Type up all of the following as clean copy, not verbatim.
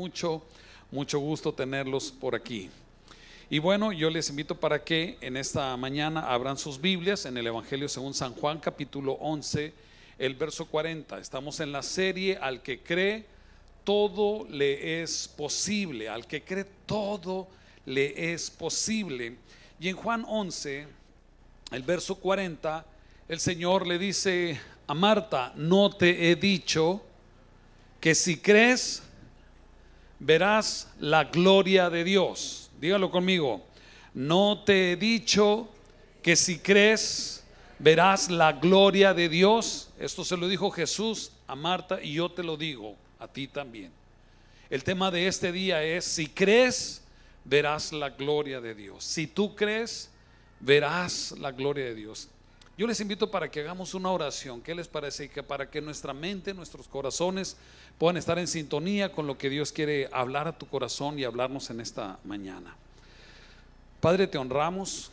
mucho gusto tenerlos por aquí. Y bueno, yo les invito para que en esta mañana abran sus Biblias en el Evangelio según San Juan, capítulo 11, el verso 40. Estamos en la serie Al que cree, todo le es posible. Al que cree, todo le es posible. Y en Juan 11, el verso 40, el Señor le dice a Marta: no te he dicho que si crees verás la gloria de Dios. Dígalo conmigo: no te he dicho que si crees verás la gloria de Dios. Esto se lo dijo Jesús a Marta y yo te lo digo a ti también. El tema de este día es: si crees verás la gloria de Dios. Si tú crees verás la gloria de Dios. Yo les invito para que hagamos una oración. ¿Qué les parece? Que para que nuestra mente, nuestros corazones puedan estar en sintonía con lo que Dios quiere hablar a tu corazón y hablarnos en esta mañana. Padre, te honramos,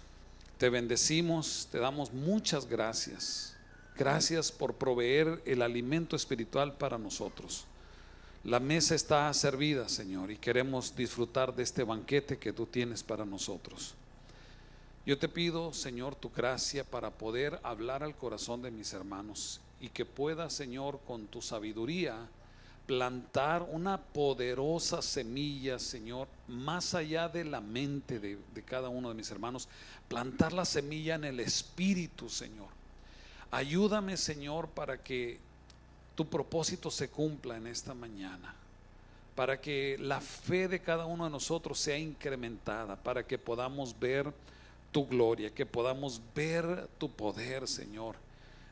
te bendecimos, te damos muchas gracias. Gracias por proveer el alimento espiritual para nosotros. La mesa está servida, Señor, y queremos disfrutar de este banquete que tú tienes para nosotros. Yo te pido, Señor, tu gracia para poder hablar al corazón de mis hermanos y que pueda, Señor, con tu sabiduría plantar una poderosa semilla, Señor, más allá de la mente de cada uno de mis hermanos, plantar la semilla en el espíritu, Señor. Ayúdame, Señor, para que tu propósito se cumpla en esta mañana, para que la fe de cada uno de nosotros sea incrementada, para que podamos ver tu gloria, que podamos ver tu poder, Señor.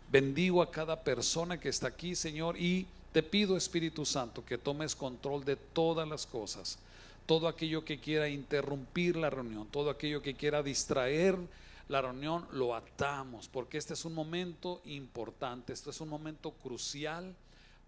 Bendigo a cada persona que está aquí, Señor, y te pido, Espíritu Santo, que tomes control de todas las cosas. Todo aquello que quiera interrumpir la reunión, todo aquello que quiera distraer la reunión, lo atamos, porque este es un momento importante, este es un momento crucial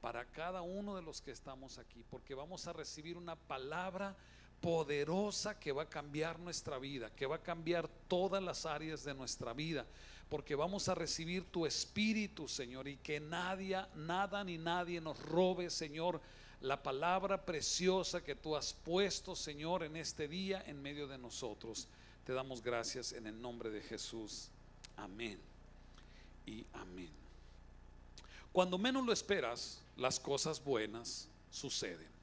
para cada uno de los que estamos aquí, porque vamos a recibir una palabra poderosa que va a cambiar nuestra vida, que va a cambiar todas las áreas de nuestra vida, porque vamos a recibir tu espíritu, Señor, y que nada ni nadie nos robe, Señor, la palabra preciosa que tú has puesto, Señor, en este día en medio de nosotros. Te damos gracias en el nombre de Jesús. Amén y amén. Cuando menos lo esperas, las cosas buenas suceden.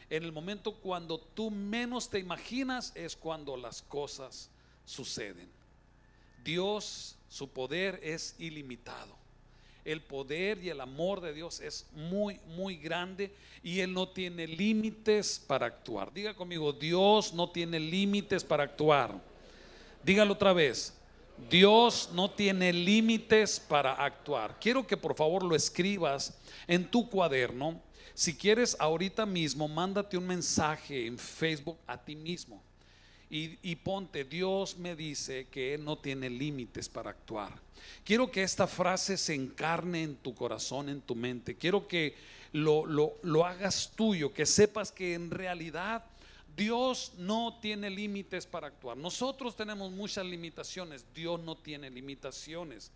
En el momento cuando tú menos te imaginas es cuando las cosas suceden. Dios, su poder es ilimitado. El poder y el amor de Dios es muy grande y Él no tiene límites para actuar. Diga conmigo: Dios no tiene límites para actuar. Dígalo otra vez: Dios no tiene límites para actuar. Quiero que por favor lo escribas en tu cuaderno. Si quieres, ahorita mismo mándate un mensaje en Facebook a ti mismo y ponte: Dios me dice que Él no tiene límites para actuar. Quiero que esta frase se encarne en tu corazón, en tu mente. Quiero que lo hagas tuyo, que sepas que en realidad Dios no tiene límites para actuar. Nosotros tenemos muchas limitaciones, Dios no tiene limitaciones.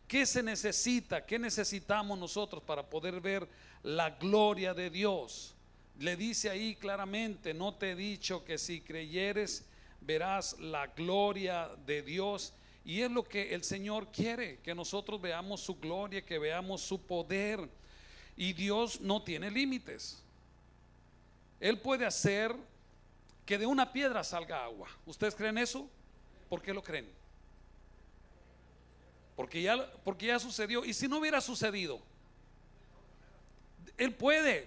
¿Qué se necesita? ¿Qué necesitamos nosotros para poder ver la gloria de Dios? Le dice ahí claramente: no te he dicho que si creyeres verás la gloria de Dios. Y es lo que el Señor quiere, que nosotros veamos su gloria, que veamos su poder. Y Dios no tiene límites. Él puede hacer que de una piedra salga agua. ¿Ustedes creen eso? ¿Por qué lo creen? Porque ya sucedió. Y si no hubiera sucedido, Él puede.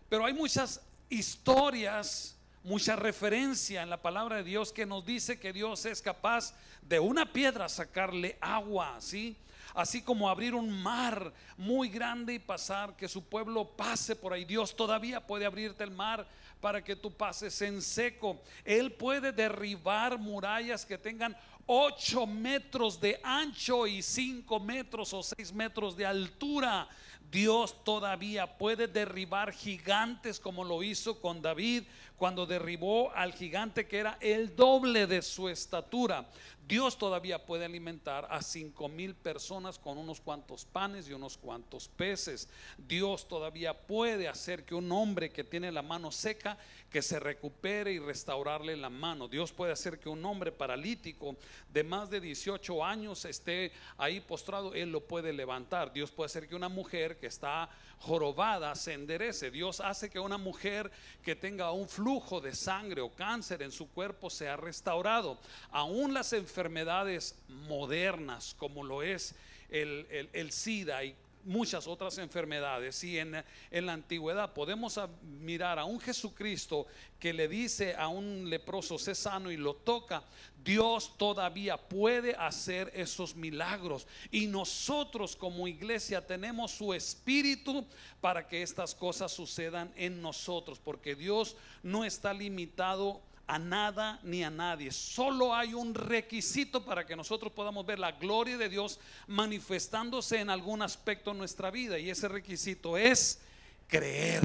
Pero hay muchas historias, mucha referencia en la palabra de Dios que nos dice que Dios es capaz de una piedra sacarle agua, ¿sí? Así como abrir un mar muy grande y pasar, que su pueblo pase por ahí. Dios todavía puede abrirte el mar para que tú pases en seco. Él puede derribar murallas que tengan 8 metros de ancho y 5 metros o 6 metros de altura. Dios todavía puede derribar gigantes, como lo hizo con David cuando derribó al gigante que era el doble de su estatura. Dios todavía puede alimentar a 5,000 personas con unos cuantos panes y unos cuantos peces. Dios todavía puede hacer que un hombre que tiene la mano seca, que se recupere y restaurarle la mano. Dios puede hacer que un hombre paralítico de más de 18 años esté ahí postrado, Él lo puede levantar. Dios puede hacer que una mujer que está jorobada se enderece. Dios hace que una mujer que tenga un flujo de sangre o cáncer en su cuerpo sea restaurado. Aún las enfermedades modernas, como lo es el SIDA y muchas otras enfermedades, y en la antigüedad podemos mirar a un Jesucristo que le dice a un leproso: sé sano, y lo toca. Dios todavía puede hacer esos milagros, y nosotros como iglesia tenemos su espíritu para que estas cosas sucedan en nosotros, porque Dios no está limitado a nada ni a nadie. Solo hay un requisito para que nosotros podamos ver la gloria de Dios manifestándose en algún aspecto de nuestra vida, y ese requisito es creer.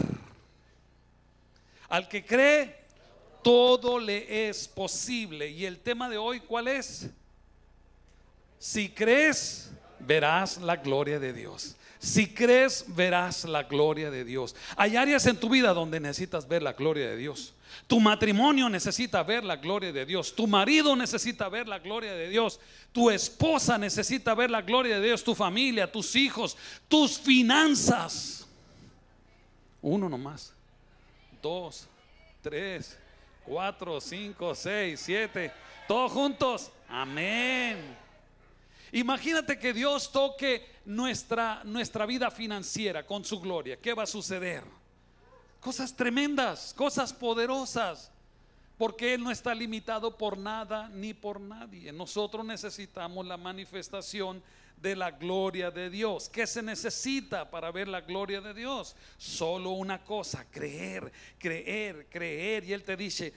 Al que cree, todo le es posible. Y el tema de hoy, ¿cuál es? Si crees, verás la gloria de Dios. Si crees, verás la gloria de Dios. Hay áreas en tu vida donde necesitas ver la gloria de Dios. Tu matrimonio necesita ver la gloria de Dios. Tu marido necesita ver la gloria de Dios. Tu esposa necesita ver la gloria de Dios. Tu familia, tus hijos, tus finanzas. Uno nomás, 2, 3, 4, 5, 6, 7, todos juntos. Amén. Imagínate que Dios toque nuestra vida financiera con su gloria. ¿Qué va a suceder? Cosas tremendas, cosas poderosas, porque Él no está limitado por nada ni por nadie. Nosotros necesitamos la manifestación de la gloria de Dios. ¿Qué se necesita para ver la gloria de Dios? Solo una cosa: creer, creer, creer. Y Él te dice,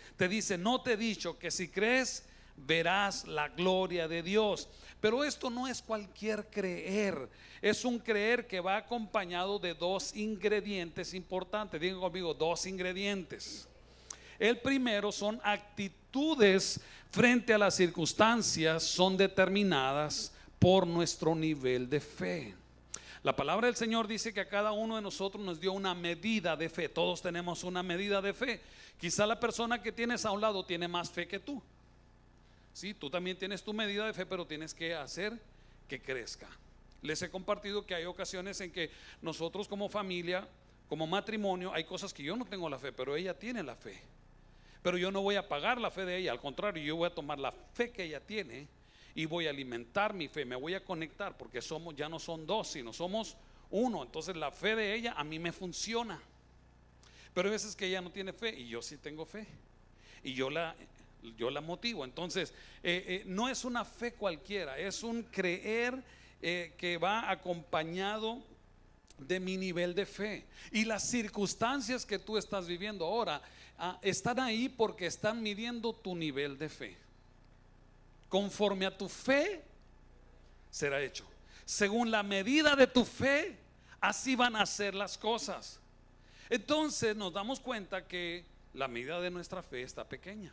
no te he dicho que si crees, verás la gloria de Dios. Pero esto no es cualquier creer, es un creer que va acompañado de dos ingredientes importantes. Digan conmigo, dos ingredientes. El primero son actitudes frente a las circunstancias, son determinadas por nuestro nivel de fe. La palabra del Señor dice que a cada uno de nosotros nos dio una medida de fe. Todos tenemos una medida de fe. Quizá la persona que tienes a un lado tiene más fe que tú. Sí, tú también tienes tu medida de fe, pero tienes que hacer que crezca. Les he compartido que hay ocasiones en que nosotros como familia, como matrimonio, hay cosas que yo no tengo la fe, pero ella tiene la fe. Pero yo no voy a pagar la fe de ella, al contrario, yo voy a tomar la fe que ella tiene y voy a alimentar mi fe, me voy a conectar, porque ya no son dos, sino somos uno. Entonces la fe de ella a mí me funciona. Pero hay veces que ella no tiene fe y yo sí tengo fe, y yo la motivo. Entonces no es una fe cualquiera, es un creer que va acompañado de mi nivel de fe. Y las circunstancias que tú estás viviendo ahora están ahí porque están midiendo tu nivel de fe. Conforme a tu fe será hecho. Según la medida de tu fe, así van a ser las cosas. Entonces nos damos cuenta que la medida de nuestra fe está pequeña,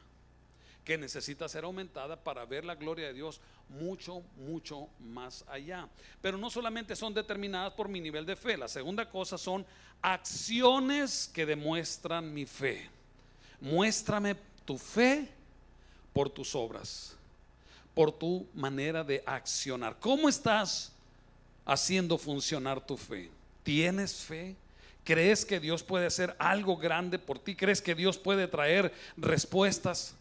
que necesita ser aumentada para ver la gloria de Dios mucho, mucho más allá. Pero no solamente son determinadas por mi nivel de fe. La segunda cosa son acciones que demuestran mi fe. Muéstrame tu fe por tus obras, por tu manera de accionar. ¿Cómo estás haciendo funcionar tu fe? ¿Tienes fe? ¿Crees que Dios puede hacer algo grande por ti? ¿Crees que Dios puede traer respuestas?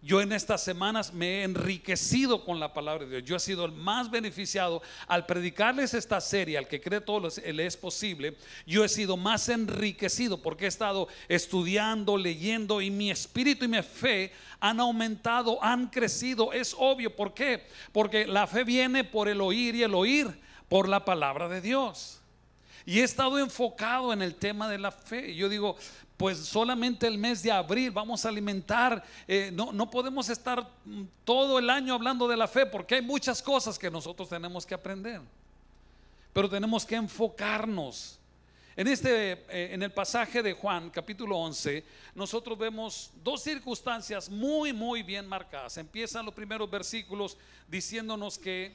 Yo en estas semanas me he enriquecido con la palabra de Dios. Yo he sido el más beneficiado al predicarles esta serie, al que cree todo le es posible. Yo he sido más enriquecido porque he estado estudiando, leyendo, y mi espíritu y mi fe han aumentado, han crecido. Es obvio, ¿por qué? Porque la fe viene por el oír, y el oír por la palabra de Dios. Y he estado enfocado en el tema de la fe. Yo digo, pues solamente el mes de abril vamos a alimentar, no podemos estar todo el año hablando de la fe, porque hay muchas cosas que nosotros tenemos que aprender, pero tenemos que enfocarnos En el pasaje de Juan capítulo 11, nosotros vemos dos circunstancias muy bien marcadas. Empiezan los primeros versículos diciéndonos que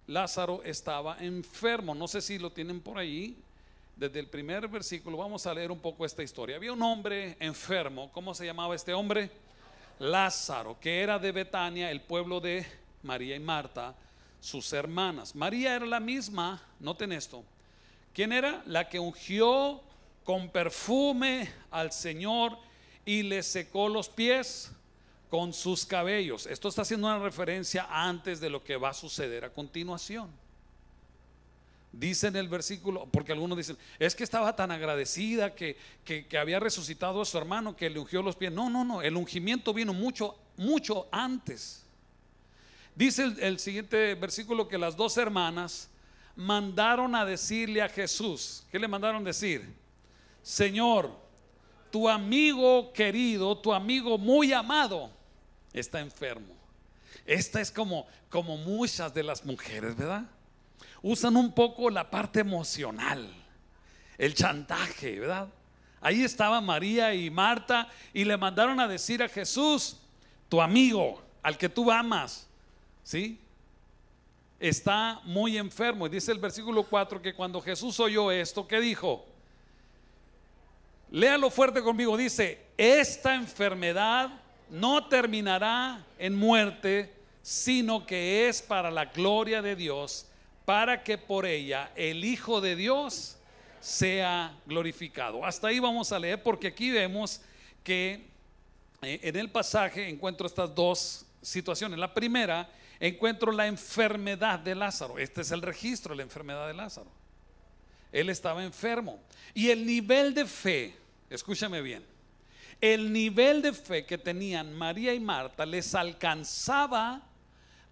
Lázaro estaba enfermo. No sé si lo tienen por ahí. Desde el primer versículo vamos a leer un poco esta historia. Había un hombre enfermo. ¿Cómo se llamaba este hombre? Lázaro, que era de Betania, el pueblo de María y Marta, sus hermanas. María era la misma, noten esto. ¿Quién era? La que ungió con perfume al Señor y le secó los pies con sus cabellos. Esto está haciendo una referencia antes de lo que va a suceder a continuación. Dice en el versículo, porque algunos dicen, es que estaba tan agradecida que había resucitado a su hermano, que le ungió los pies. No, el ungimiento vino mucho antes. Dice el siguiente versículo que las dos hermanas mandaron a decirle a Jesús. ¿Qué le mandaron decir? Señor, tu amigo querido, tu amigo muy amado está enfermo. Esta es como muchas de las mujeres, ¿verdad? Usan un poco la parte emocional, el chantaje, ¿verdad? Ahí estaba María y Marta y le mandaron a decir a Jesús, tu amigo, al que tú amas, ¿sí? Está muy enfermo. Y dice el versículo 4 que cuando Jesús oyó esto, ¿qué dijo? Léalo fuerte conmigo. Dice, esta enfermedad no terminará en muerte, sino que es para la gloria de Dios, para que por ella el Hijo de Dios sea glorificado. Hasta ahí vamos a leer, porque aquí vemos que en el pasaje encuentro estas dos situaciones. La primera, encuentro la enfermedad de Lázaro. Este es el registro de la enfermedad de Lázaro. Él estaba enfermo. Y el nivel de fe, escúchame bien, el nivel de fe que tenían María y Marta les alcanzaba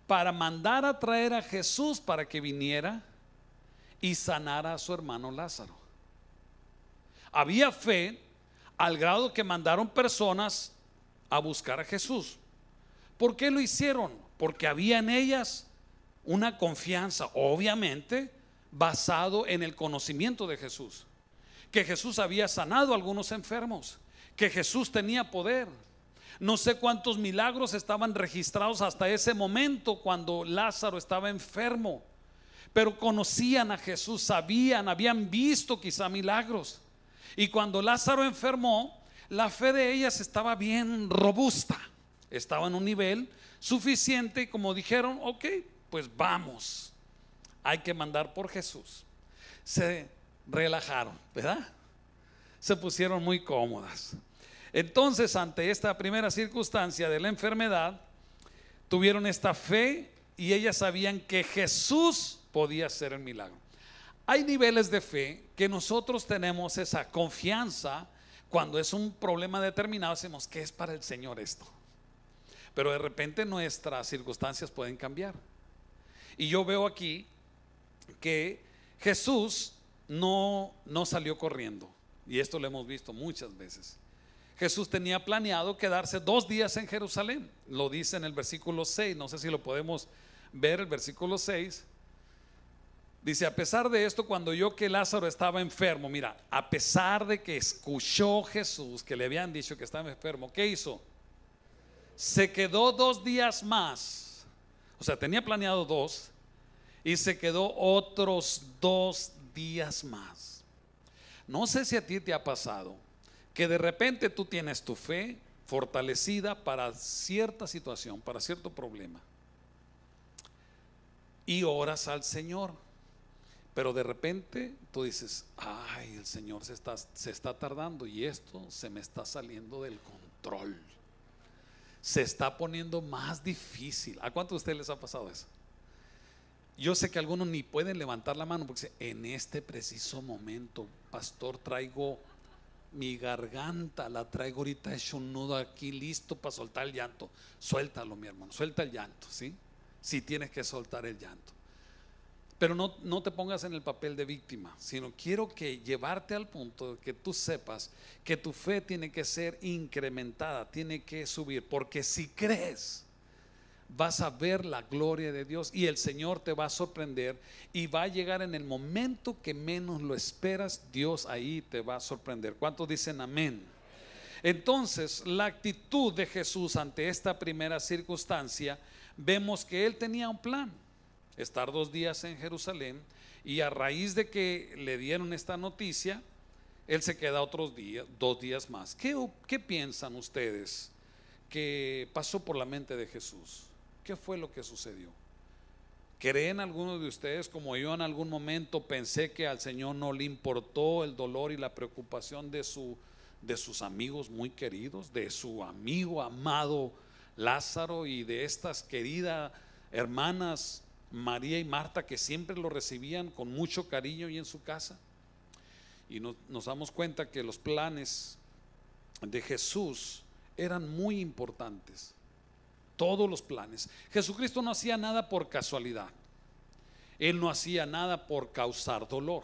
para mandar a traer a Jesús para que viniera y sanara a su hermano Lázaro. Había fe al grado que mandaron personas a buscar a Jesús. ¿Por qué lo hicieron? Porque había en ellas una confianza, obviamente basado en el conocimiento de Jesús, que Jesús había sanado a algunos enfermos, que Jesús tenía poder. No sé cuántos milagros estaban registrados hasta ese momento cuando Lázaro estaba enfermo, pero conocían a Jesús, sabían, habían visto quizá milagros. Y cuando Lázaro enfermó, la fe de ellas estaba bien robusta, estaba en un nivel suficiente, y como dijeron, ok, pues vamos, hay que mandar por Jesús. Se relajaron, ¿verdad? Se pusieron muy cómodas. Entonces, ante esta primera circunstancia de la enfermedad, tuvieron esta fe y ellas sabían que Jesús podía hacer el milagro. Hay niveles de fe que nosotros tenemos esa confianza cuando es un problema determinado, decimos que es para el Señor esto, pero de repente nuestras circunstancias pueden cambiar. Y yo veo aquí que Jesús no salió corriendo, y esto lo hemos visto muchas veces. Jesús tenía planeado quedarse 2 días en Jerusalén. Lo dice en el versículo 6. No sé si lo podemos ver, el versículo 6. Dice, a pesar de esto, cuando oyó que Lázaro estaba enfermo, mira, a pesar de que escuchó Jesús que le habían dicho que estaba enfermo, ¿qué hizo? Se quedó 2 días más. O sea, tenía planeado 2 y se quedó otros 2 días más. No sé si a ti te ha pasado que de repente tú tienes tu fe fortalecida para cierta situación, para cierto problema, y oras al Señor, pero de repente tú dices, ay, el Señor se está tardando y esto se me está saliendo del control, se está poniendo más difícil. ¿A cuántos de ustedes les ha pasado eso? Yo sé que algunos ni pueden levantar la mano porque en este preciso momento, pastor, traigo mi garganta, la traigo ahorita hecho un nudo aquí, listo para soltar el llanto. Suéltalo, mi hermano, suelta el llanto, ¿sí? Si tienes que soltar el llanto, pero no te pongas en el papel de víctima, sino quiero que llevarte al punto de que tú sepas que tu fe tiene que ser incrementada, tiene que subir, porque si crees, vas a ver la gloria de Dios y el Señor te va a sorprender y va a llegar en el momento que menos lo esperas. Dios ahí te va a sorprender. ¿Cuántos dicen amén? Entonces, la actitud de Jesús ante esta primera circunstancia, vemos que Él tenía un plan: estar 2 días en Jerusalén, y a raíz de que le dieron esta noticia, Él se queda otros días, 2 días más. ¿Qué piensan ustedes que pasó por la mente de Jesús? ¿Qué fue lo que sucedió? ¿Creen algunos de ustedes, como yo en algún momento pensé, que al Señor no le importó el dolor y la preocupación de sus amigos muy queridos, de su amigo amado Lázaro y de estas queridas hermanas María y Marta, que siempre lo recibían con mucho cariño y en su casa? Y nos damos cuenta que los planes de Jesús eran muy importantes. Todos los planes. Jesucristo no hacía nada por casualidad. Él no hacía nada por causar dolor.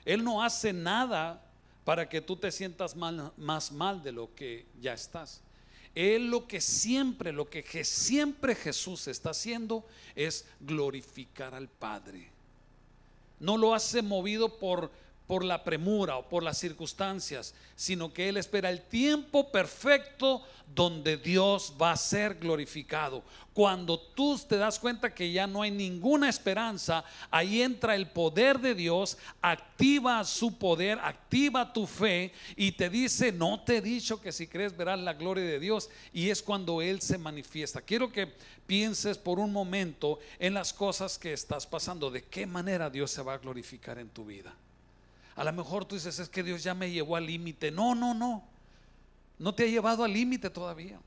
Él no hace nada para que tú te sientas más mal de lo que ya estás. Él lo que siempre Jesús está haciendo es glorificar al Padre. No lo hace movido por la premura o por las circunstancias, sino que Él espera el tiempo perfecto donde Dios va a ser glorificado. Cuando tú te das cuenta que ya no hay ninguna esperanza, ahí entra el poder de Dios, activa su poder, activa tu fe y te dice: no te he dicho que si crees verás la gloria de Dios. Y es cuando Él se manifiesta. Quiero que pienses por un momento en las cosas que estás pasando, de qué manera Dios se va a glorificar en tu vida. A lo mejor tú dices: es que Dios ya me llevó al límite. No te ha llevado al límite todavía.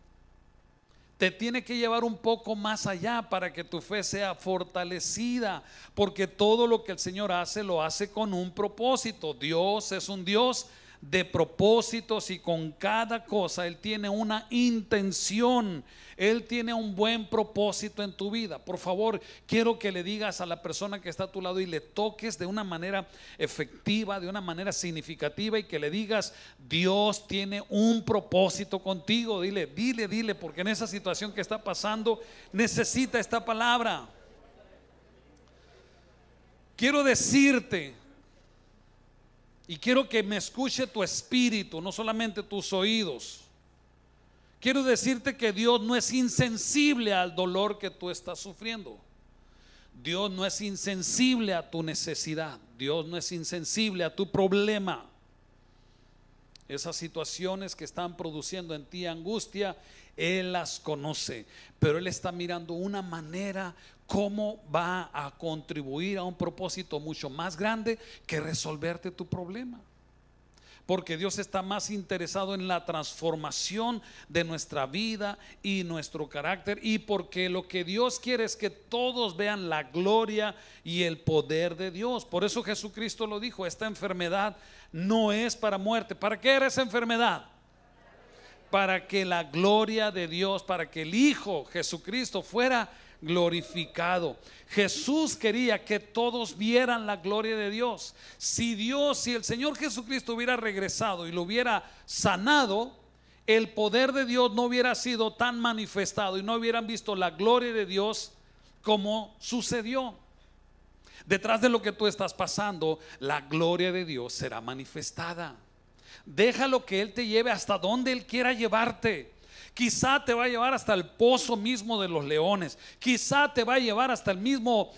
Te tiene que llevar un poco más allá para que tu fe sea fortalecida, porque todo lo que el Señor hace, lo hace con un propósito. Dios es un Dios de propósitos, y con cada cosa Él tiene una intención. Él tiene un buen propósito en tu vida. Por favor, quiero que le digas a la persona que está a tu lado y le toques de una manera efectiva, de una manera significativa, y que le digas: Dios tiene un propósito contigo. Dile, porque en esa situación que está pasando necesita esta palabra. Quiero decirte, y quiero que me escuche tu espíritu, no solamente tus oídos. Quiero decirte que Dios no es insensible al dolor que tú estás sufriendo. Dios no es insensible a tu necesidad. Dios no es insensible a tu problema. Esas situaciones que están produciendo en ti angustia, Él las conoce, pero Él está mirando una manera cómo va a contribuir a un propósito mucho más grande que resolverte tu problema. Porque Dios está más interesado en la transformación de nuestra vida y nuestro carácter, y porque lo que Dios quiere es que todos vean la gloria y el poder de Dios. Por eso Jesucristo lo dijo: esta enfermedad no es para muerte. ¿Para qué era esa enfermedad? Para que la gloria de Dios, para que el Hijo Jesucristo fuera glorificado. Jesús quería que todos vieran la gloria de Dios. Si el Señor Jesucristo hubiera regresado y lo hubiera sanado, el poder de Dios no hubiera sido tan manifestado y no hubieran visto la gloria de Dios como sucedió. Detrás de lo que tú estás pasando, la gloria de Dios será manifestada. Déjalo que Él te lleve hasta donde Él quiera llevarte. Quizá te va a llevar hasta el pozo mismo de los leones. Quizá te va a llevar hasta el mismo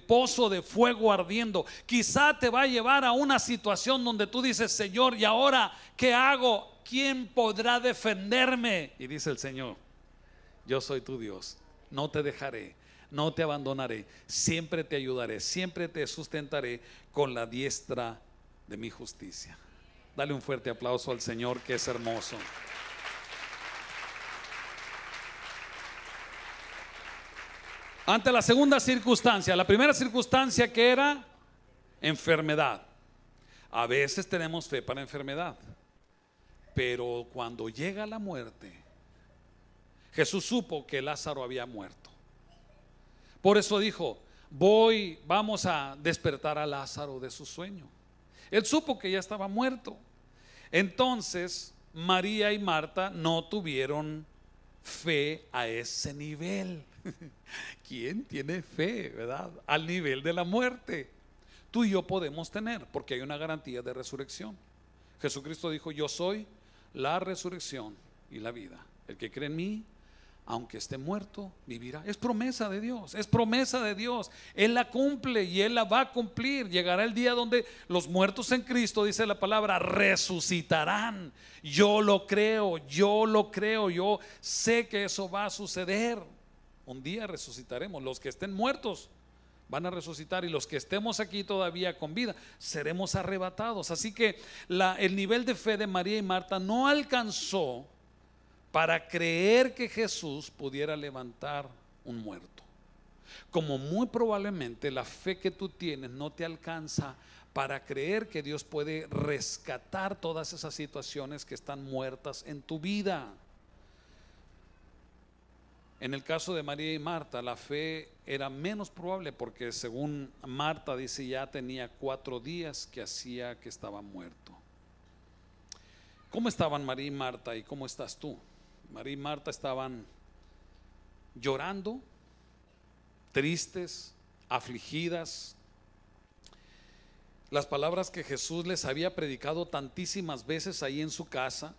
pozo de fuego ardiendo. Quizá te va a llevar a una situación donde tú dices: Señor, ¿y ahora qué hago? ¿Quién podrá defenderme? Y dice el Señor: yo soy tu Dios, no te dejaré, no te abandonaré, siempre te ayudaré, siempre te sustentaré con la diestra de mi justicia. Dale un fuerte aplauso al Señor, que es hermoso. Ante la segunda circunstancia, la primera circunstancia que era enfermedad. A veces tenemos fe para enfermedad, pero cuando llega la muerte, Jesús supo que Lázaro había muerto. Por eso dijo: vamos a despertar a Lázaro de su sueño. Él supo que ya estaba muerto. Entonces María y Marta no tuvieron fe a ese nivel. ¿Quién tiene fe, verdad? Al nivel de la muerte. Tú y yo podemos tener, porque hay una garantía de resurrección. Jesucristo dijo: yo soy la resurrección y la vida. El que cree en mí, aunque esté muerto, vivirá. Es promesa de Dios, es promesa de Dios. Él la cumple y Él la va a cumplir. Llegará el día donde los muertos en Cristo, dice la palabra, resucitarán. Yo lo creo, yo sé que eso va a suceder. Un día resucitaremos. Los que estén muertos van a resucitar, y los que estemos aquí todavía con vida seremos arrebatados. Así que el nivel de fe de María y Marta no alcanzó para creer que Jesús pudiera levantar un muerto. Como muy probablemente la fe que tú tienes no te alcanza para creer que Dios puede rescatar todas esas situaciones que están muertas en tu vida. En el caso de María y Marta, la fe era menos probable, porque según Marta dice, ya tenía 4 días que hacía que estaba muerto. ¿Cómo estaban María y Marta y cómo estás tú? María y Marta estaban llorando, tristes, afligidas. Las palabras que Jesús les había predicado tantísimas veces ahí en su casa,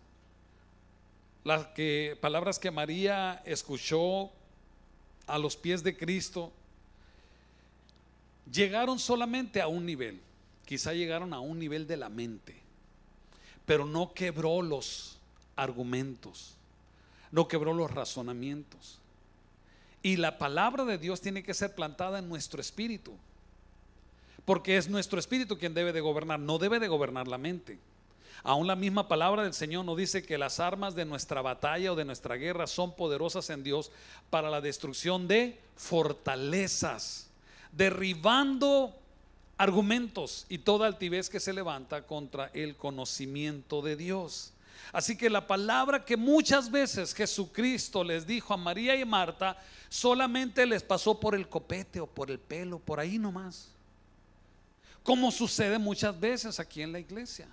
palabras que María escuchó a los pies de Cristo, llegaron solamente a un nivel. Quizá llegaron a un nivel de la mente, pero no quebró los argumentos, no quebró los razonamientos. Y la palabra de Dios tiene que ser plantada en nuestro espíritu, porque es nuestro espíritu quien debe de gobernar, no debe de gobernar la mente. Aún la misma palabra del Señor nos dice que las armas de nuestra batalla o de nuestra guerra son poderosas en Dios para la destrucción de fortalezas, derribando argumentos y toda altivez que se levanta contra el conocimiento de Dios. Así que la palabra que muchas veces Jesucristo les dijo a María y Marta solamente les pasó por el copete o por el pelo, por ahí nomás, como sucede muchas veces aquí en la iglesia.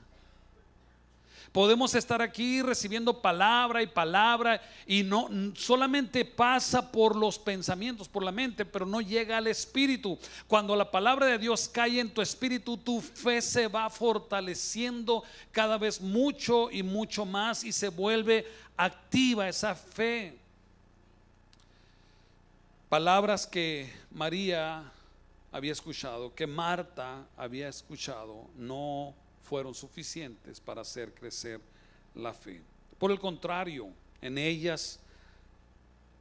Podemos estar aquí recibiendo palabra y no solamente pasa por los pensamientos, por la mente, pero no llega al espíritu. Cuando la palabra de Dios cae en tu espíritu, tu fe se va fortaleciendo cada vez mucho y mucho más, y se vuelve activa esa fe. Palabras que María había escuchado, que Marta había escuchado, no fueron suficientes para hacer crecer la fe. Por el contrario, en ellas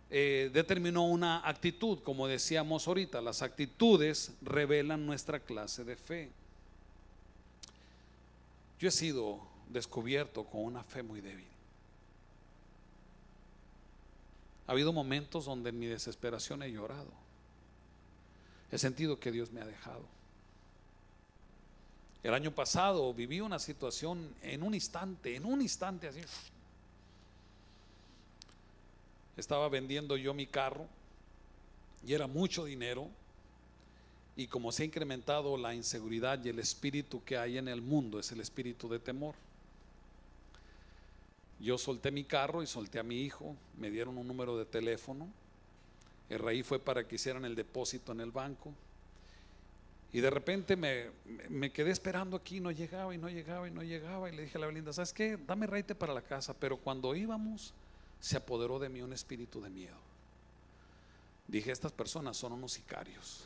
determinó una actitud. Como decíamos ahorita, las actitudes revelan nuestra clase de fe. Yo he sido descubierto con una fe muy débil. Ha habido momentos donde en mi desesperación he llorado. He sentido que Dios me ha dejado. El año pasado viví una situación en un instante así. Estaba vendiendo yo mi carro y era mucho dinero, y como se ha incrementado la inseguridad y el espíritu que hay en el mundo es el espíritu de temor, yo solté mi carro y solté a mi hijo. Me dieron un número de teléfono. El raíz fue para que hicieran el depósito en el banco. Y de repente me quedé esperando aquí, no llegaba y no llegaba y no llegaba. Y le dije a la Belinda: ¿sabes qué? Dame raite para la casa. Pero cuando íbamos, se apoderó de mí un espíritu de miedo. Dije: estas personas son unos sicarios.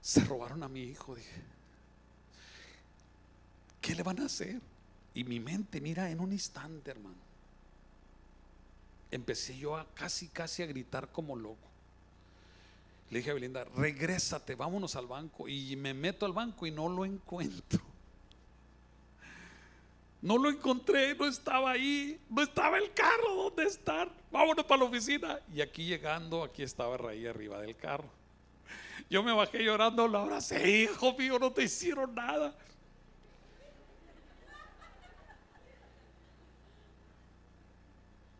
Se robaron a mi hijo. Dije: ¿qué le van a hacer? Y mi mente, mira, en un instante, hermano, empecé yo a casi a gritar como loco. Le dije a Belinda: regrésate, vámonos al banco. Y me meto al banco y no lo encuentro. No lo encontré, no estaba ahí, no estaba el carro. ¿Dónde está? Vámonos para la oficina. Y aquí llegando, aquí estaba Raí arriba del carro. Yo me bajé llorando, lo abracé: hijo mío, no te hicieron nada.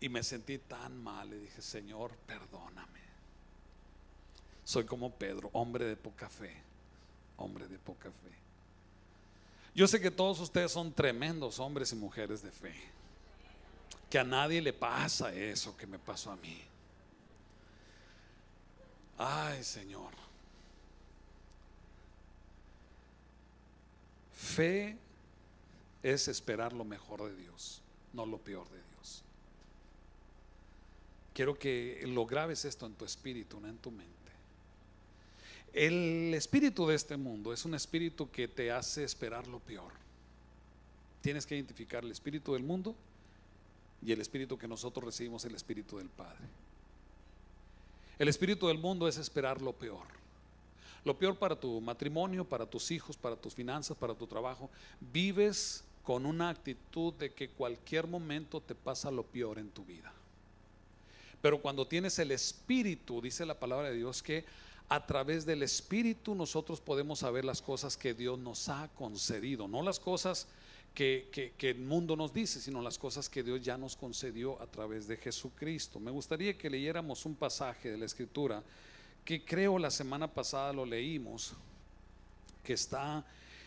Y me sentí tan mal. Le dije: Señor, perdóname. Soy como Pedro, hombre de poca fe. Hombre de poca fe. Yo sé que todos ustedes son tremendos hombres y mujeres de fe, que a nadie le pasa eso que me pasó a mí. Ay, Señor. Fe es esperar lo mejor de Dios, no lo peor de Dios. Quiero que lo grabes esto en tu espíritu, no en tu mente. El espíritu de este mundo es un espíritu que te hace esperar lo peor. Tienes que identificar el espíritu del mundo y el espíritu que nosotros recibimos, el espíritu del Padre. El espíritu del mundo es esperar lo peor. Lo peor para tu matrimonio, para tus hijos, para tus finanzas, para tu trabajo. Vives con una actitud de que cualquier momento te pasa lo peor en tu vida. Pero cuando tienes el espíritu, dice la palabra de Dios, que a través del espíritu nosotros podemos saber las cosas que Dios nos ha concedido, no las cosas que el mundo nos dice, sino las cosas que Dios ya nos concedió a través de Jesucristo. Me gustaría que leyéramos un pasaje de la Escritura que creo la semana pasada lo leímos, que está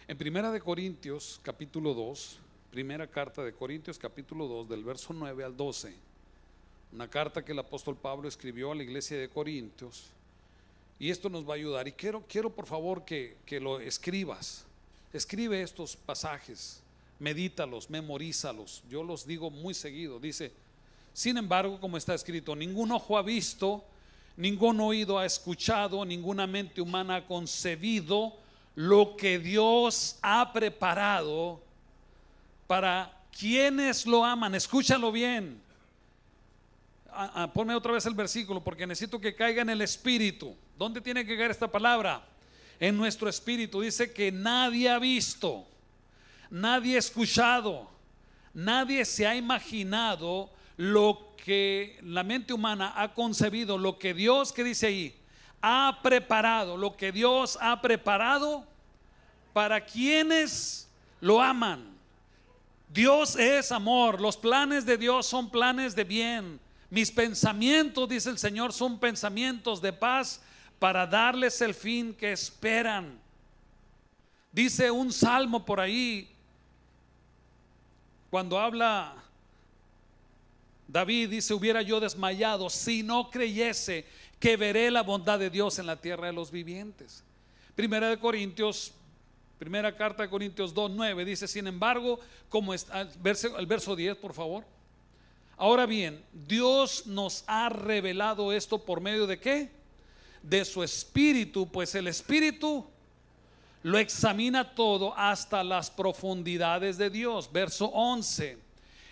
en Primera de Corintios capítulo 2, primera carta de Corintios capítulo 2, del verso 9 al 12. Una carta que el apóstol Pablo escribió a la iglesia de Corintios, y esto nos va a ayudar. Y quiero por favor que lo escribas. Escribe estos pasajes, medítalos, memorízalos. Yo los digo muy seguido. Dice: sin embargo, como está escrito, ningún ojo ha visto, ningún oído ha escuchado, ninguna mente humana ha concebido lo que Dios ha preparado para quienes lo aman. Escúchalo bien. Ponme otra vez el versículo, porque necesito que caiga en el espíritu. ¿Dónde tiene que caer esta palabra? En nuestro espíritu. Dice que nadie ha visto, nadie ha escuchado, nadie se ha imaginado lo que la mente humana ha concebido, lo que Dios, que dice ahí, ha preparado, lo que Dios ha preparado para quienes lo aman. Dios es amor, los planes de Dios son planes de bien. Mis pensamientos, dice el Señor, son pensamientos de paz para darles el fin que esperan. Dice un salmo por ahí, cuando habla David, dice: hubiera yo desmayado si no creyese que veré la bondad de Dios en la tierra de los vivientes. Primera carta de Corintios 2:9 dice: sin embargo, como está, el verso 10, por favor. Ahora bien, Dios nos ha revelado esto por medio de ¿qué? De su espíritu, pues el espíritu lo examina todo hasta las profundidades de Dios. Verso 11: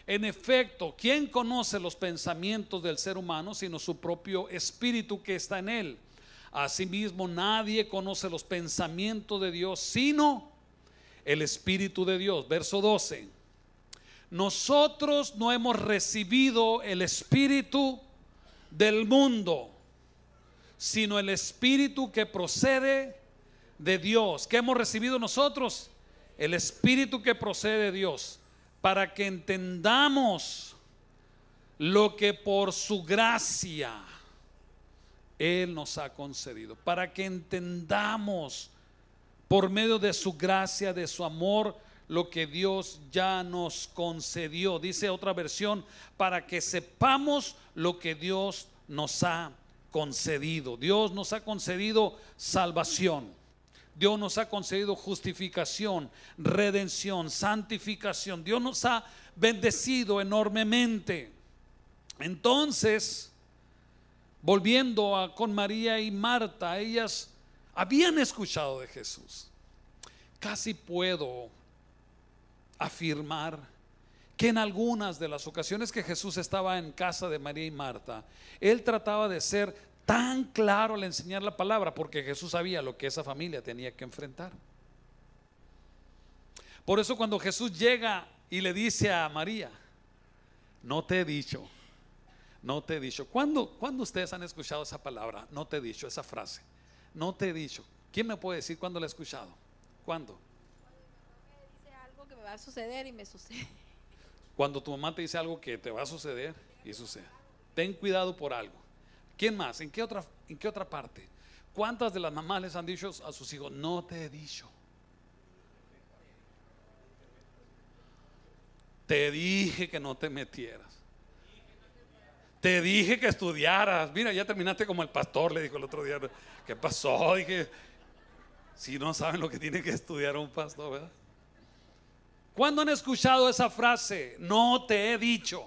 en efecto, ¿quién conoce los pensamientos del ser humano sino su propio espíritu que está en él? Asimismo, nadie conoce los pensamientos de Dios sino el espíritu de Dios. Verso 12: nosotros no hemos recibido el espíritu del mundo, sino el espíritu que procede de Dios. ¿Qué hemos recibido nosotros? El espíritu que procede de Dios, para que entendamos lo que por su gracia Él nos ha concedido, para que entendamos por medio de su gracia, de su amor, lo que Dios ya nos concedió. Dice otra versión: para que sepamos lo que Dios nos ha concedido. Dios nos ha concedido salvación, Dios nos ha concedido justificación, redención, santificación. Dios nos ha bendecido enormemente. Entonces, volviendo con María y Marta, ellas habían escuchado de Jesús. Casi puedo afirmar que en algunas de las ocasiones que Jesús estaba en casa de María y Marta, Él trataba de ser tan claro al enseñar la palabra, porque Jesús sabía lo que esa familia tenía que enfrentar. Por eso cuando Jesús llega y le dice a María: no te he dicho, no te he dicho. ¿Cuándo ustedes han escuchado esa palabra? No te he dicho, esa frase, no te he dicho. ¿Quién me puede decir cuándo la ha escuchado? ¿Cuándo? Dice algo que me va a suceder y me sucede. Cuando tu mamá te dice algo que te va a suceder y sucede. Ten cuidado por algo. ¿Quién más? ¿En qué otra parte? ¿Cuántas de las mamás les han dicho a sus hijos: no te he dicho? Te dije que no te metieras. te dije que estudiaras. Mira, ya terminaste como el pastor, le dijo el otro día. ¿Qué pasó? Dije, si no saben lo que tiene que estudiar un pastor, ¿verdad? ¿Cuándo han escuchado esa frase? No te he dicho.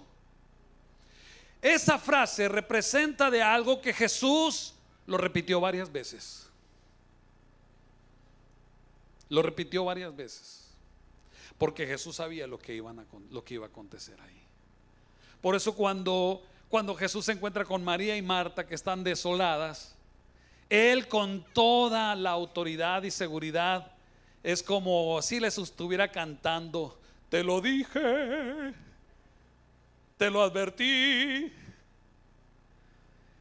Esa frase representa de algo que Jesús lo repitió varias veces. Lo repitió varias veces. Porque Jesús sabía lo que iba a acontecer ahí. Por eso cuando Jesús se encuentra con María y Marta, que están desoladas, Él con toda la autoridad y seguridad, es como si les estuviera cantando: te lo dije, te lo advertí.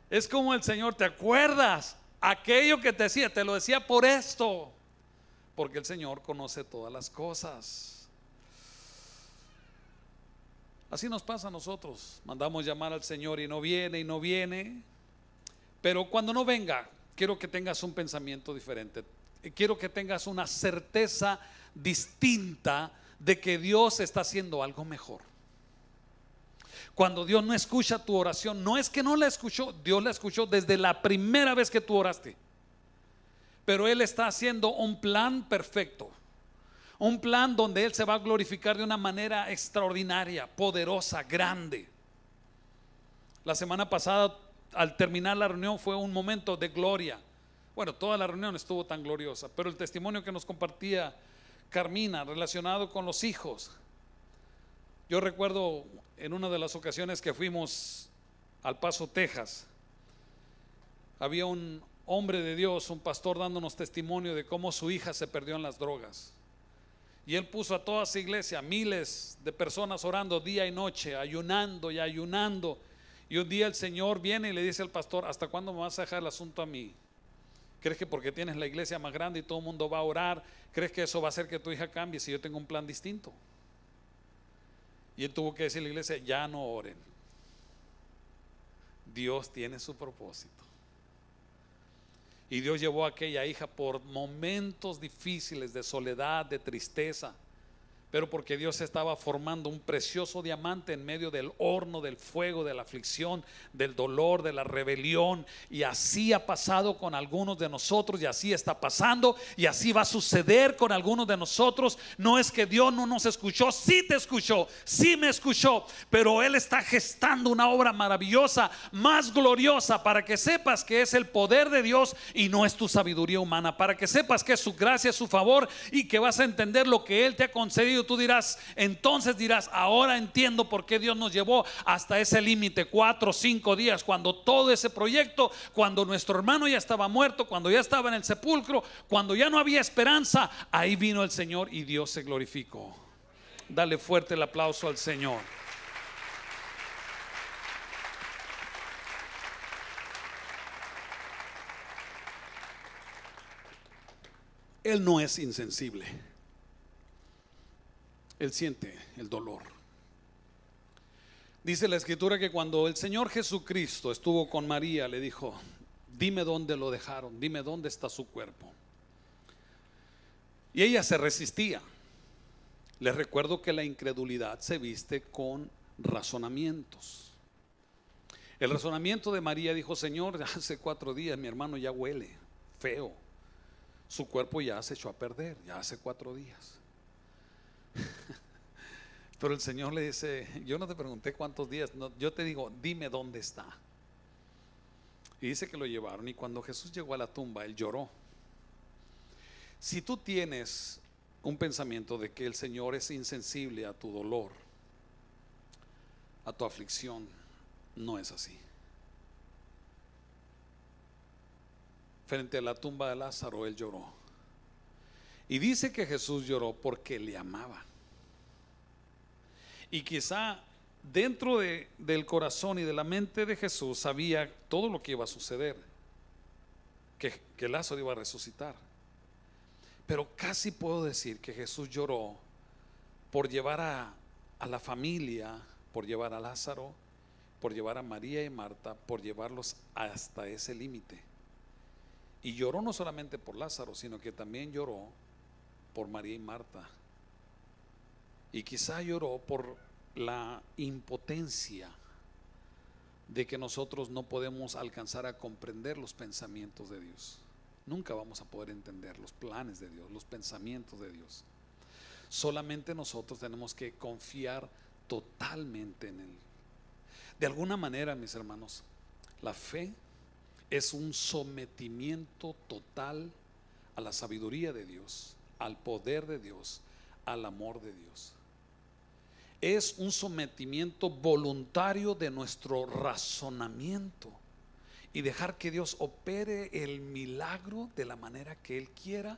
Es como el Señor: ¿te acuerdas? Aquello que te decía, te lo decía por esto. Porque el Señor conoce todas las cosas. Así nos pasa a nosotros. Mandamos llamar al Señor y no viene y no viene. Pero cuando no venga, quiero que tengas un pensamiento diferente. Quiero que tengas una certeza distinta de que Dios está haciendo algo mejor. Cuando Dios no escucha tu oración, no es que no la escuchó, Dios la escuchó desde la primera vez que tú oraste. Pero Él está haciendo un plan perfecto. Un plan donde Él se va a glorificar de una manera extraordinaria, poderosa, grande. La semana pasada, al terminar la reunión, fue un momento de gloria. Bueno, toda la reunión estuvo tan gloriosa, pero el testimonio que nos compartía Carmina relacionado con los hijos. Yo recuerdo en una de las ocasiones que fuimos al Paso, Texas, había un hombre de Dios, un pastor, dándonos testimonio de cómo su hija se perdió en las drogas. Y él puso a toda su iglesia, miles de personas orando día y noche, ayunando y ayunando. Y un día el Señor viene y le dice al pastor: ¿hasta cuándo me vas a dejar el asunto a mí? ¿Crees que porque tienes la iglesia más grande y todo el mundo va a orar, crees que eso va a hacer que tu hija cambie si yo tengo un plan distinto? Y él tuvo que decirle a la iglesia: ya no oren. Dios tiene su propósito. Y Dios llevó a aquella hija por momentos difíciles de soledad, de tristeza, pero porque Dios estaba formando un precioso diamante en medio del horno, del fuego, de la aflicción, del dolor, de la rebelión. Y así ha pasado con algunos de nosotros, y así está pasando, y así va a suceder con algunos de nosotros. No es que Dios no nos escuchó, sí te escuchó, sí me escuchó, pero Él está gestando una obra maravillosa, más gloriosa, para que sepas que es el poder de Dios y no es tu sabiduría humana, para que sepas que es su gracia, su favor, y que vas a entender lo que Él te ha concedido. Tú dirás, entonces dirás: ahora entiendo por qué Dios nos llevó hasta ese límite, 4 o 5 días, cuando todo ese proyecto, cuando nuestro hermano ya estaba muerto, cuando ya estaba en el sepulcro, cuando ya no había esperanza, ahí vino el Señor y Dios se glorificó. Dale fuerte el aplauso al Señor. Él no es insensible. Él siente el dolor. Dice la escritura que cuando el Señor Jesucristo estuvo con María, le dijo: dime dónde lo dejaron, dime dónde está su cuerpo. Y ella se resistía. Les recuerdo que la incredulidad se viste con razonamientos. El razonamiento de María dijo: Señor, hace 4 días mi hermano ya huele feo, su cuerpo ya se echó a perder, ya hace 4 días. Pero el Señor le dice: yo no te pregunté cuántos días, no, yo te digo, dime dónde está. Y dice que lo llevaron, y cuando Jesús llegó a la tumba, él lloró. Si tú tienes un pensamiento de que el Señor es insensible a tu dolor, a tu aflicción, no es así. Frente a la tumba de Lázaro, él lloró. Y dice que Jesús lloró porque le amaba. Y quizá dentro del corazón y de la mente de Jesús sabía todo lo que iba a suceder, que Lázaro iba a resucitar. Pero casi puedo decir que Jesús lloró por llevar a la familia, por llevar a Lázaro, por llevar a María y Marta, por llevarlos hasta ese límite. Y lloró no solamente por Lázaro, sino que también lloró por María y Marta. Y quizá lloró por la impotencia de que nosotros no podemos alcanzar a comprender los pensamientos de Dios. Nunca vamos a poder entender los planes de Dios, los pensamientos de Dios. Solamente nosotros tenemos que confiar totalmente en Él. De alguna manera, mis hermanos, la fe es un sometimiento total a la sabiduría de Dios, al poder de Dios, al amor de Dios. Es un sometimiento voluntario de nuestro razonamiento y dejar que Dios opere el milagro de la manera que Él quiera.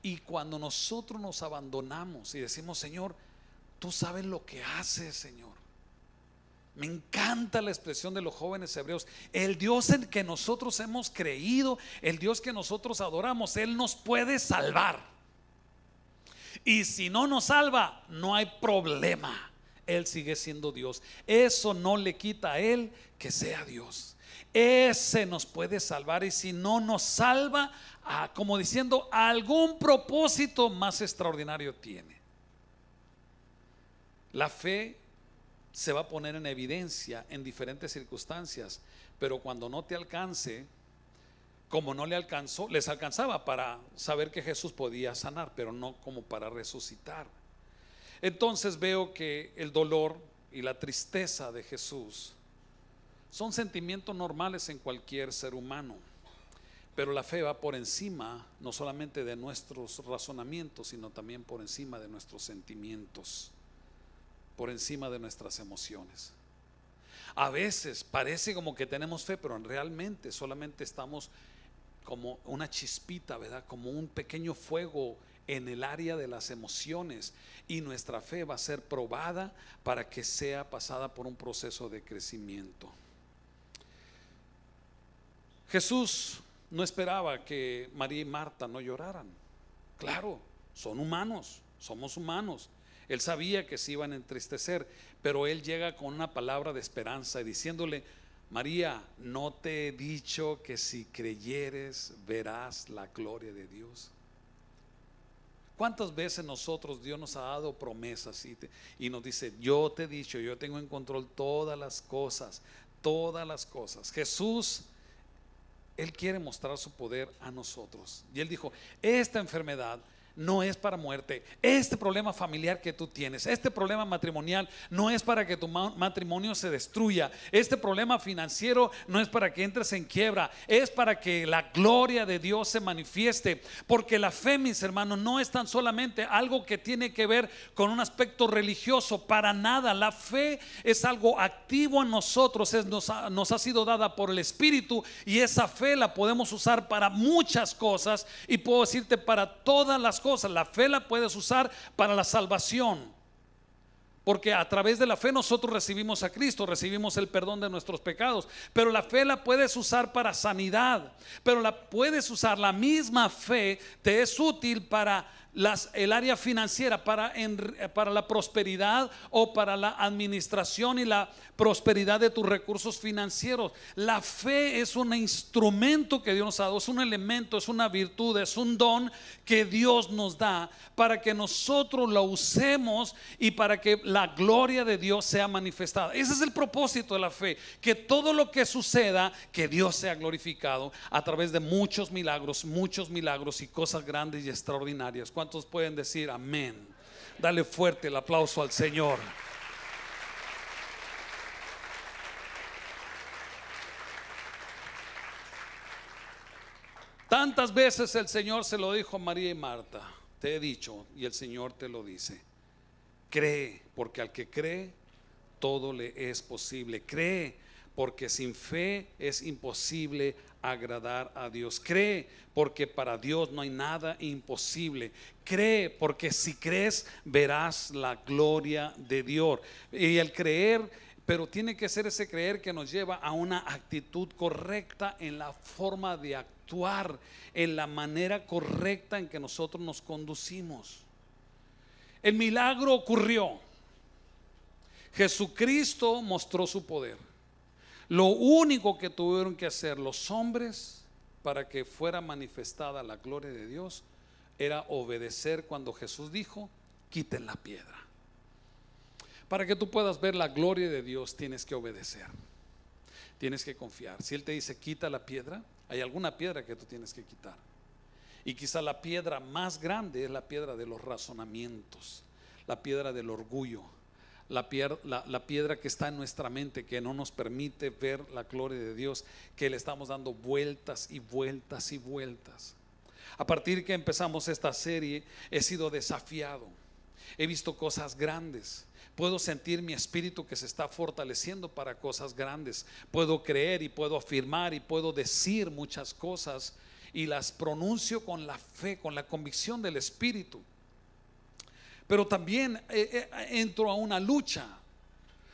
Y cuando nosotros nos abandonamos y decimos: Señor, tú sabes lo que haces, Señor. Me encanta la expresión de los jóvenes hebreos: el Dios en que nosotros hemos creído, el Dios que nosotros adoramos, Él nos puede salvar. Y si no nos salva, no hay problema, Él sigue siendo Dios. Eso no le quita a Él que sea Dios. Ese nos puede salvar, y si no nos salva, como diciendo, algún propósito más extraordinario tiene. La fe se va a poner en evidencia en diferentes circunstancias, pero cuando no te alcance, como no le alcanzó, les alcanzaba para saber que Jesús podía sanar, pero no como para resucitar. Entonces veo que el dolor y la tristeza de Jesús son sentimientos normales en cualquier ser humano, pero la fe va por encima no solamente de nuestros razonamientos, sino también por encima de nuestros sentimientos, por encima de nuestras emociones. A veces parece como que tenemos fe, pero realmente solamente estamos como una chispita, ¿verdad? Como un pequeño fuego en el área de las emociones, y nuestra fe va a ser probada para que sea pasada por un proceso de crecimiento. Jesús no esperaba que María y Marta no lloraran. Claro, son humanos, somos humanos. Él sabía que se iban a entristecer, pero Él llega con una palabra de esperanza y diciéndole: María, ¿no te he dicho que si creyeres verás la gloria de Dios? ¿Cuántas veces nosotros, Dios nos ha dado promesas y nos dice: yo te he dicho, yo tengo en control todas las cosas, todas las cosas? Jesús, Él quiere mostrar su poder a nosotros, y Él dijo: esta enfermedad no es para muerte. Este problema familiar que tú tienes, este problema matrimonial, no es para que tu matrimonio se destruya. Este problema financiero no es para que entres en quiebra, es para que la gloria de Dios se manifieste. Porque la fe, mis hermanos, no es tan solamente algo que tiene que ver con un aspecto religioso, para nada. La fe es algo activo en nosotros, nos ha sido dada por el Espíritu, y esa fe la podemos usar para muchas cosas, y puedo decirte, para todas las cosas. La fe la puedes usar para la salvación, porque a través de la fe nosotros recibimos a Cristo, recibimos el perdón de nuestros pecados. Pero la fe la puedes usar para sanidad, pero la puedes usar, la misma fe te es útil para el área financiera, para la prosperidad, o para la administración y la prosperidad de tus recursos financieros. La fe es un instrumento que Dios nos ha dado, es un elemento, es una virtud, es un don que Dios nos da para que nosotros lo usemos y para que la gloria de Dios sea manifestada. Ese es el propósito de la fe, que todo lo que suceda, que Dios sea glorificado a través de muchos milagros y cosas grandes y extraordinarias. ¿Cuántos pueden decir amén? Dale fuerte el aplauso al Señor. Tantas veces el Señor se lo dijo a María y Marta: te he dicho, y el Señor te lo dice: cree, porque al que cree todo le es posible. Cree, porque sin fe es imposible agradar a Dios. Cree, porque para Dios no hay nada imposible. Cree, porque si crees verás la gloria de Dios. Y el creer, pero tiene que ser ese creer que nos lleva a una actitud correcta en la forma de actuar, en la manera correcta en que nosotros nos conducimos. El milagro ocurrió. Jesucristo mostró su poder. Lo único que tuvieron que hacer los hombres para que fuera manifestada la gloria de Dios era obedecer cuando Jesús dijo: quiten la piedra. Para que tú puedas ver la gloria de Dios, tienes que obedecer. Tienes que confiar. Si Él te dice quita la piedra, hay alguna piedra que tú tienes que quitar. Y quizá la piedra más grande es la piedra de los razonamientos, la piedra del orgullo, la piedra que está en nuestra mente, que no nos permite ver la gloria de Dios, que le estamos dando vueltas y vueltas y vueltas. A partir que empezamos esta serie, he sido desafiado, he visto cosas grandes. Puedo sentir mi espíritu que se está fortaleciendo para cosas grandes. Puedo creer y puedo afirmar y puedo decir muchas cosas y las pronuncio con la fe, con la convicción del espíritu. Pero también entro a una lucha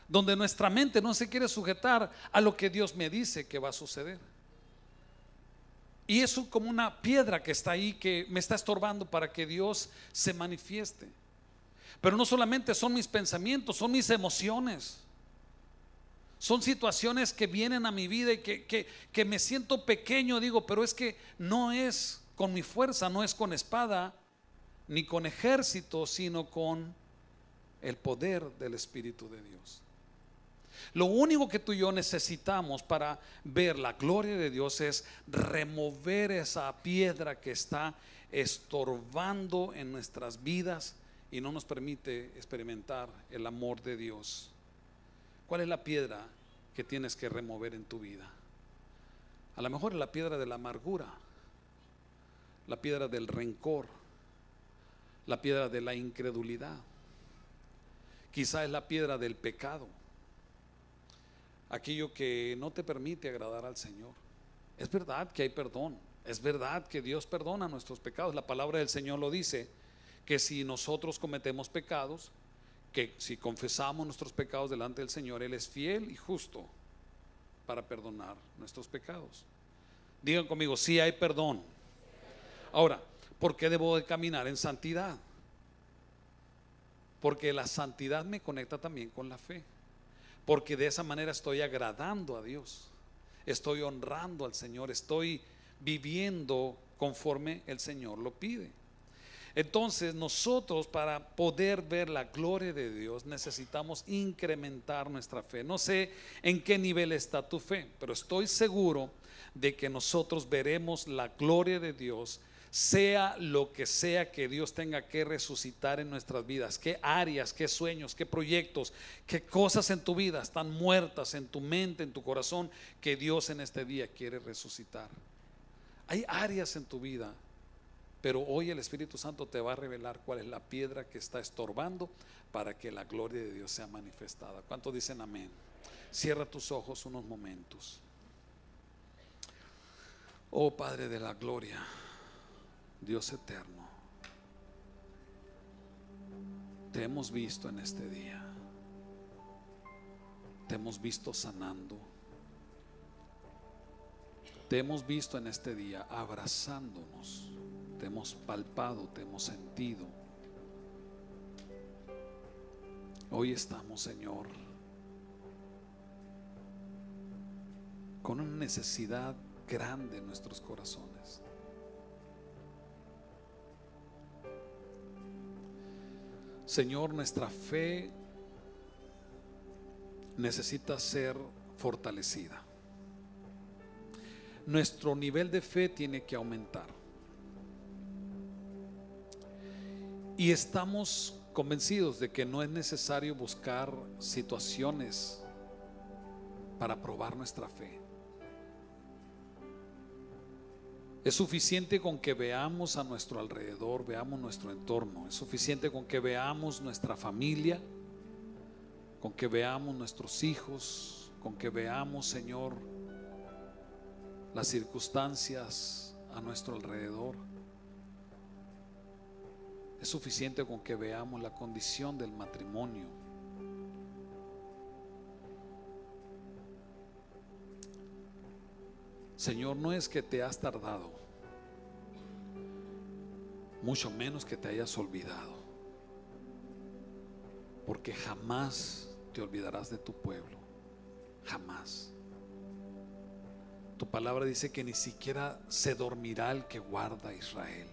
donde nuestra mente no se quiere sujetar a lo que Dios me dice que va a suceder. Y es como una piedra que está ahí, que me está estorbando para que Dios se manifieste. Pero no solamente son mis pensamientos, son mis emociones. Son situaciones que vienen a mi vida y que me siento pequeño, digo, pero es que no es con mi fuerza, no es con espada, ni con ejército, sino con el poder del Espíritu de Dios. Lo único que tú y yo necesitamos para ver la gloria de Dios es remover esa piedra que está estorbando en nuestras vidas y no nos permite experimentar el amor de Dios. ¿Cuál es la piedra que tienes que remover en tu vida? A lo mejor es la piedra de la amargura, la piedra del rencor, la piedra de la incredulidad. Quizá es la piedra del pecado, aquello que no te permite agradar al Señor. Es verdad que hay perdón, es verdad que Dios perdona nuestros pecados. La palabra del Señor lo dice, que si nosotros cometemos pecados, que si confesamos nuestros pecados delante del Señor, Él es fiel y justo para perdonar nuestros pecados. Digan conmigo, sí hay perdón. Ahora, ¿por qué debo de caminar en santidad? Porque la santidad me conecta también con la fe. Porque de esa manera estoy agradando a Dios, estoy honrando al Señor, estoy viviendo conforme el Señor lo pide. Entonces nosotros, para poder ver la gloria de Dios, necesitamos incrementar nuestra fe. No sé en qué nivel está tu fe, pero estoy seguro de que nosotros veremos la gloria de Dios, sea lo que sea que Dios tenga que resucitar en nuestras vidas. Qué áreas, qué sueños, qué proyectos, qué cosas en tu vida están muertas en tu mente, en tu corazón, que Dios en este día quiere resucitar. Hay áreas en tu vida, pero hoy el Espíritu Santo te va a revelar cuál es la piedra que está estorbando para que la gloria de Dios sea manifestada. ¿Cuántos dicen amén? Cierra tus ojos unos momentos. Oh Padre de la gloria, Dios eterno, te hemos visto en este día, te hemos visto sanando, te hemos visto en este día abrazándonos, te hemos palpado, te hemos sentido. Hoy estamos, Señor, con una necesidad grande en nuestros corazones. Señor, nuestra fe necesita ser fortalecida. Nuestro nivel de fe tiene que aumentar. Y estamos convencidos de que no es necesario buscar situaciones para probar nuestra fe. Es suficiente con que veamos a nuestro alrededor, veamos nuestro entorno. Es suficiente con que veamos nuestra familia, con que veamos nuestros hijos, con que veamos, Señor, las circunstancias a nuestro alrededor. Es suficiente con que veamos la condición del matrimonio. Señor, no es que te has tardado, mucho menos que te hayas olvidado, porque jamás te olvidarás de tu pueblo, jamás. Tu palabra dice que ni siquiera se dormirá el que guarda a Israel.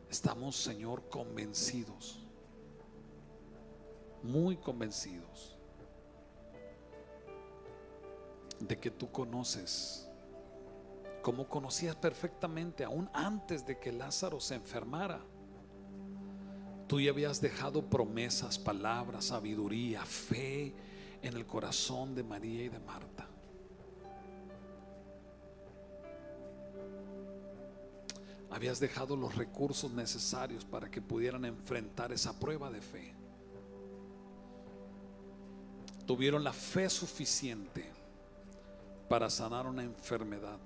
Estamos, Señor, convencidos, muy convencidos, de que tú conoces, como conocías perfectamente aún antes de que Lázaro se enfermara. Tú ya habías dejado promesas, palabras, sabiduría, fe en el corazón de María y de Marta. Habías dejado los recursos necesarios para que pudieran enfrentar esa prueba de fe. Tuvieron la fe suficiente para sanar una enfermedad,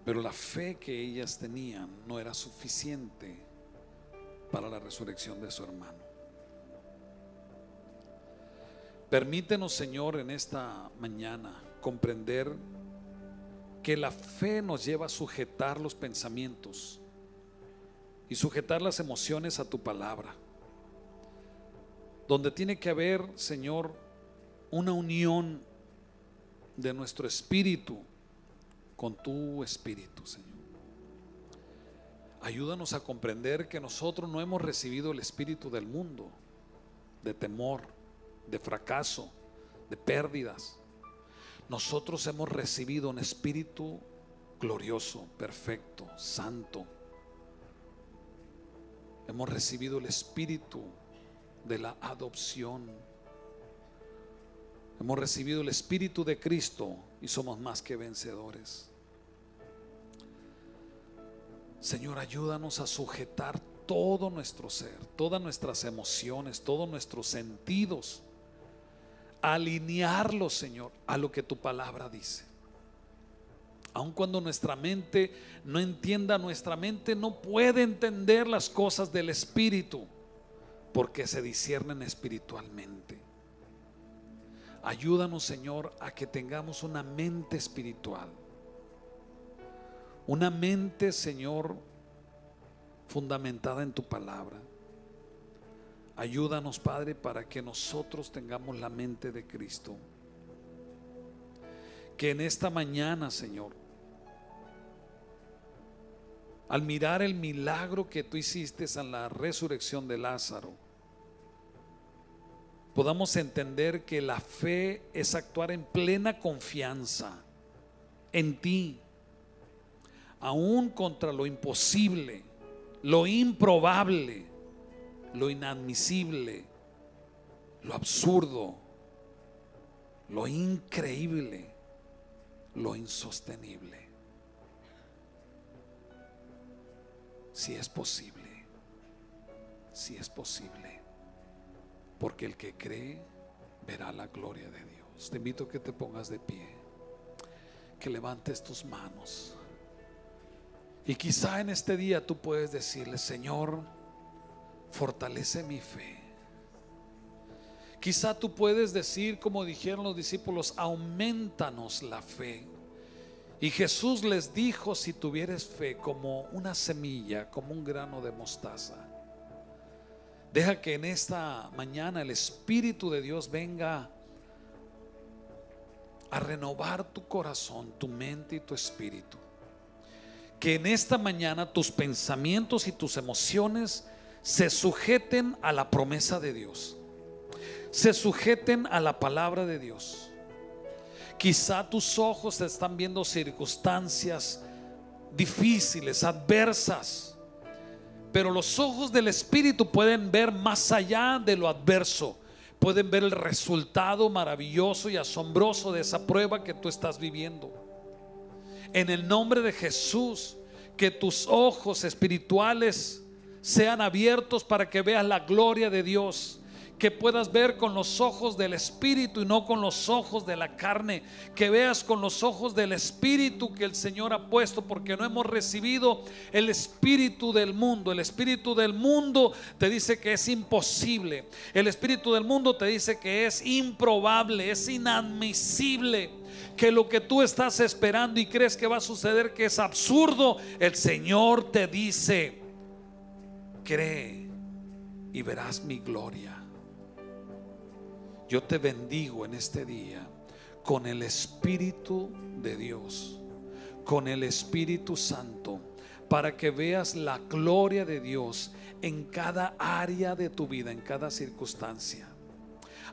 pero la fe que ellas tenían no era suficiente para la resurrección de su hermano. Permítenos, Señor, en esta mañana comprender que la fe nos lleva a sujetar los pensamientos y sujetar las emociones a tu palabra, donde tiene que haber, Señor, una unión de nuestro espíritu con tu espíritu, Señor. Ayúdanos a comprender que nosotros no hemos recibido el espíritu del mundo, de temor, de fracaso, de pérdidas. Nosotros hemos recibido un espíritu glorioso, perfecto, santo. Hemos recibido el espíritu de la adopción. Hemos recibido el espíritu de Cristo y somos más que vencedores. Señor, ayúdanos a sujetar todo nuestro ser, todas nuestras emociones, todos nuestros sentidos, a alinearlos, Señor, a lo que tu palabra dice. Aun cuando nuestra mente no entienda, nuestra mente no puede entender las cosas del espíritu, porque se disciernen espiritualmente. Ayúdanos, Señor, a que tengamos una mente espiritual, una mente, Señor, fundamentada en tu palabra. Ayúdanos, Padre, para que nosotros tengamos la mente de Cristo. Que en esta mañana, Señor, al mirar el milagro que tú hiciste en la resurrección de Lázaro, podamos entender que la fe es actuar en plena confianza en ti, aún contra lo imposible, lo improbable, lo inadmisible, lo absurdo, lo increíble, lo insostenible. Si es posible, si es posible, porque el que cree verá la gloria de Dios. Te invito a que te pongas de pie, que levantes tus manos, y quizá en este día tú puedes decirle: Señor, fortalece mi fe. Quizá tú puedes decir, como dijeron los discípulos: aumentanos la fe. Y Jesús les dijo: si tuvieres fe como una semilla, como un grano de mostaza. Deja que en esta mañana el Espíritu de Dios venga a renovar tu corazón, tu mente y tu espíritu. Que en esta mañana tus pensamientos y tus emociones se sujeten a la promesa de Dios, se sujeten a la palabra de Dios. Quizá tus ojos están viendo circunstancias difíciles, adversas, pero los ojos del Espíritu pueden ver más allá de lo adverso. Pueden ver el resultado maravilloso y asombroso de esa prueba que tú estás viviendo. En el nombre de Jesús, que tus ojos espirituales sean abiertos para que veas la gloria de Dios, que puedas ver con los ojos del Espíritu y no con los ojos de la carne, que veas con los ojos del Espíritu que el Señor ha puesto, porque no hemos recibido el espíritu del mundo. El espíritu del mundo te dice que es imposible, el espíritu del mundo te dice que es improbable, es inadmisible, que lo que tú estás esperando y crees que va a suceder, que es absurdo. El Señor te dice: cree y verás mi gloria. Yo te bendigo en este día con el Espíritu de Dios, con el Espíritu Santo, para que veas la gloria de Dios en cada área de tu vida, en cada circunstancia.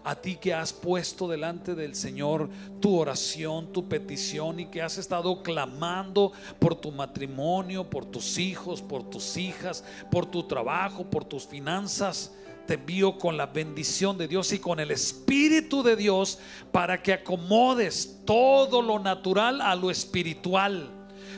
a ti que has puesto delante del Señor tu oración, tu petición, y que has estado clamando por tu matrimonio, por tus hijos, por tus hijas, por tu trabajo, por tus finanzas. Te envío con la bendición de Dios y con el Espíritu de Dios para que acomodes todo lo natural a lo espiritual,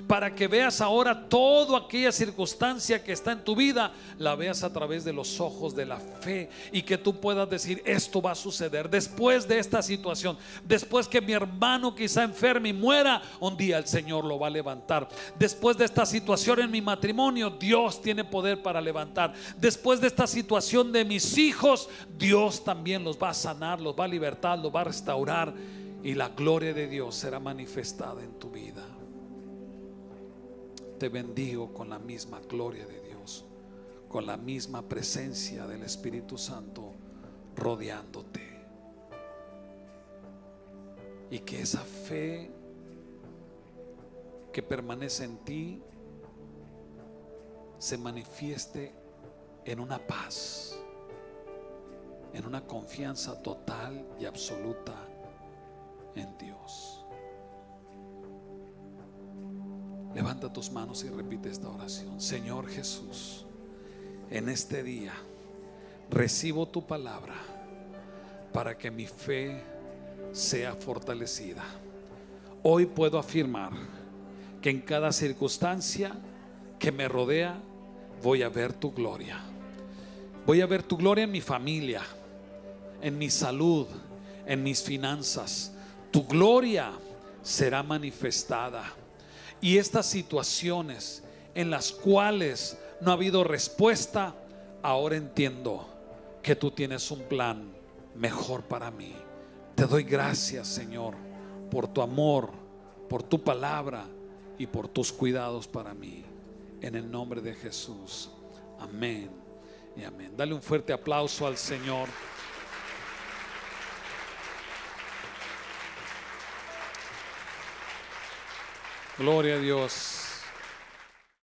para que veas ahora toda aquella circunstancia que está en tu vida, la veas a través de los ojos de la fe, y que tú puedas decir: esto va a suceder después de esta situación. Después que mi hermano quizá enferme y muera, un día el Señor lo va a levantar. Después de esta situación en mi matrimonio, Dios tiene poder para levantar. Después de esta situación de mis hijos, Dios también los va a sanar, los va a libertar, los va a restaurar, y la gloria de Dios será manifestada en tu vida. Te bendigo con la misma gloria de Dios, con la misma presencia del Espíritu Santo rodeándote, y que esa fe que permanece en ti se manifieste en una paz, en una confianza total y absoluta en Dios. Levanta tus manos y repite esta oración. Señor Jesús, en este día recibo tu palabra para que mi fe sea fortalecida. Hoy puedo afirmar que en cada circunstancia que me rodea voy a ver tu gloria. Voy a ver tu gloria en mi familia, en mi salud, en mis finanzas. Tu gloria será manifestada. Y estas situaciones en las cuales no ha habido respuesta, ahora entiendo que tú tienes un plan mejor para mí. Te doy gracias, Señor, por tu amor, por tu palabra y por tus cuidados para mí. En el nombre de Jesús. Amén y amén. Dale un fuerte aplauso al Señor. Gloria a Dios.